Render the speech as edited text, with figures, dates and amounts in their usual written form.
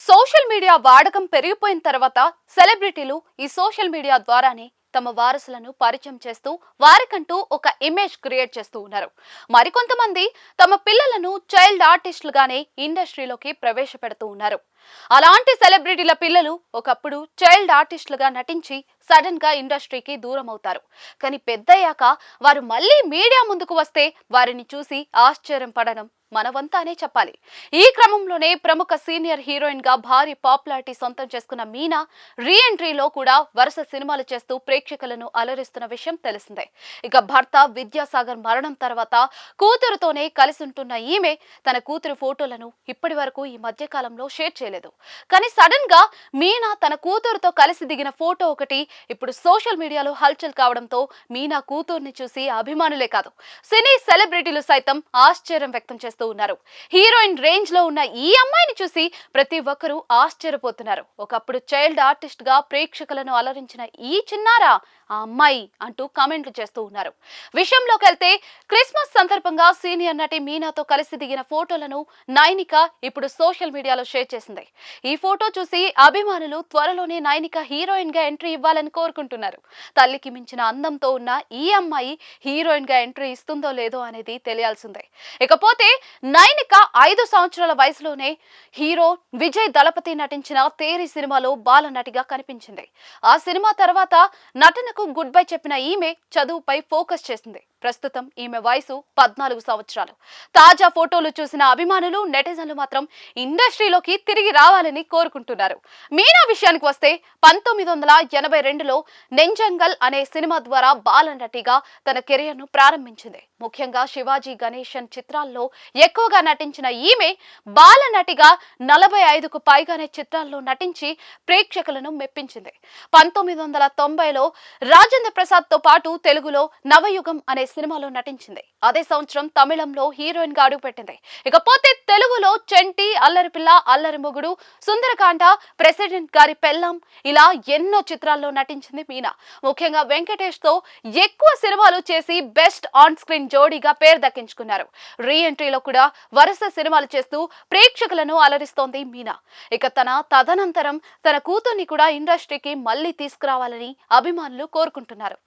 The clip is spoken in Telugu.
సోషల్ మీడియా వాడకం పెరిగిపోయిన తర్వాత సెలబ్రిటీలు ఈ సోషల్ మీడియా ద్వారానే తమ వారసులను పరిచయం చేస్తూ వారికంటూ ఒక ఇమేజ్ క్రియేట్ చేస్తూ ఉన్నారు. మరికొంతమంది తమ పిల్లలను చైల్డ్ ఆర్టిస్టులుగానే ఇండస్ట్రీలోకి ప్రవేశపెడుతూ ఉన్నారు. అలాంటి సెలబ్రిటీల పిల్లలు ఒకప్పుడు చైల్డ్ ఆర్టిస్టులుగా నటించి సడన్ గా ఇండస్ట్రీకి దూరం అవుతారు. కానీ పెద్దయ్యాక వారు మళ్ళీ మీడియా ముందుకు వస్తే వారిని చూసి ఆశ్చర్యం పడడం మనవంతానే చెప్పాలి. ఈ క్రమంలోనే ప్రముఖ సీనియర్ హీరోయిన్ గా భారీ పాపులారిటీ సొంతం చేసుకున్న మీనా రీ ఎంట్రీలో కూడా వరుస సినిమాలు చేస్తూ ప్రేక్షకులను అలరిస్తున్న విషయం తెలిసిందే. ఇక భర్త విద్యాసాగర్ మరణం తర్వాత కూతురుతోనే కలిసి ఉంటున్న ఈమె తన కూతురు ఫోటోలను ఇప్పటి వరకు ఈ మధ్య కాలంలో షేర్ చేయలేదు. కానీ సడన్ గా మీనా తన కూతురుతో కలిసి దిగిన ఫోటో ఒకటి ఇప్పుడు సోషల్ మీడియాలో హల్చల్ కావడంతో మీనా కూతుర్ని చూసి అభిమానులే కాదు సినీ సెలబ్రిటీలు సైతం ఆశ్చర్యం వ్యక్తం చేస్తున్నారు. హీరోయిన్ రేంజ్ లో ఉన్న ఈ అమ్మాయిని చూసి ప్రతి ఒక్కరూ ఆశ్చర్యపోతున్నారు. ఒకప్పుడు చైల్డ్ ఆర్టిస్ట్ గా ప్రేక్షకులను అలరించిన ఈ చిన్నారా ఆ అమ్మాయి అంటూ కామెంట్లు చేస్తూ ఉన్నారు. విషయంలోకి వెళ్తే క్రిస్మస్ సందర్భంగా సీనియర్ నటి మీనాతో కలిసి దిగిన ఫోటోలను నైనిక ఇప్పుడు సోషల్ మీడియాలో షేర్ చేసింది. ఈ ఫోటో చూసి అభిమానులు త్వరలోనే నైనిక హీరోయిన్ గా ఎంట్రీ ఇవ్వాలని కోరుకుంటున్నారు. తల్లికి మించిన అందంతో ఉన్న ఈ అమ్మాయి హీరోయిన్ గా ఎంట్రీ ఇస్తుందో లేదో అనేది తెలియాల్సిందే. ఇకపోతే నైనిక 5 సంవత్సరాల వయసులోనే హీరో విజయ్ దళపతి నటించిన తేరి సినిమాలో బాల నటిగా కనిపించింది. ఆ సినిమా తర్వాత నటనకు గుడ్ బై చెప్పిన ఈమె చదువుపై ఫోకస్ చేసింది. ప్రస్తుతం ఈమె వయసు 14 సంవత్సరాలు. తాజా ఫోటోలు చూసిన అభిమానులు నెటిజన్లు మాత్రం ఇండస్ట్రీలోకి తిరిగి రావాలని కోరుకుంటున్నారు. మీనా విషయానికి వస్తే 1982లో నెంజంగల్ అనే సినిమా ద్వారా బాల నటిగా తన కెరియర్ ను ప్రారంభించింది. ముఖ్యంగా శివాజీ గణేశన్ చిత్రాల్లో ఎక్కువగా నటించిన ఈమె బాల నటిగా 45కు పైగానే చిత్రాల్లో నటించి ప్రేక్షకులను మెప్పించింది. 1990లో రాజేంద్ర ప్రసాద్ తో పాటు తెలుగులో నవయుగం అనే సినిమాలో నటించింది. అదే సంవత్సరం తమిళంలో హీరోయిన్ గా అడుగుపెట్టింది. ఇకపోతే తెలుగులో చంటి, అల్లరిపిల్ల, అల్లరి మొగుడు, సుందరకాండ, ప్రెసిడెంట్ గారి పెళ్ళం ఇలా ఎన్నో చిత్రాల్లో నటించింది మీనా. ముఖ్యంగా వెంకటేష్ తో ఎక్కువ సినిమాలు చేసి బెస్ట్ ఆన్ స్క్రీన్ జోడీగా పేరు దక్కించుకున్నారు. రీ ఎంట్రీలో కూడా వరుస సినిమాలు చేస్తూ ప్రేక్షకులను అలరిస్తోంది మీనా. ఇక తదనంతరం తన కూతుర్ని కూడా ఇండస్ట్రీకి మళ్లీ తీసుకురావాలని అభిమానులు కోరుకుంటున్నారు.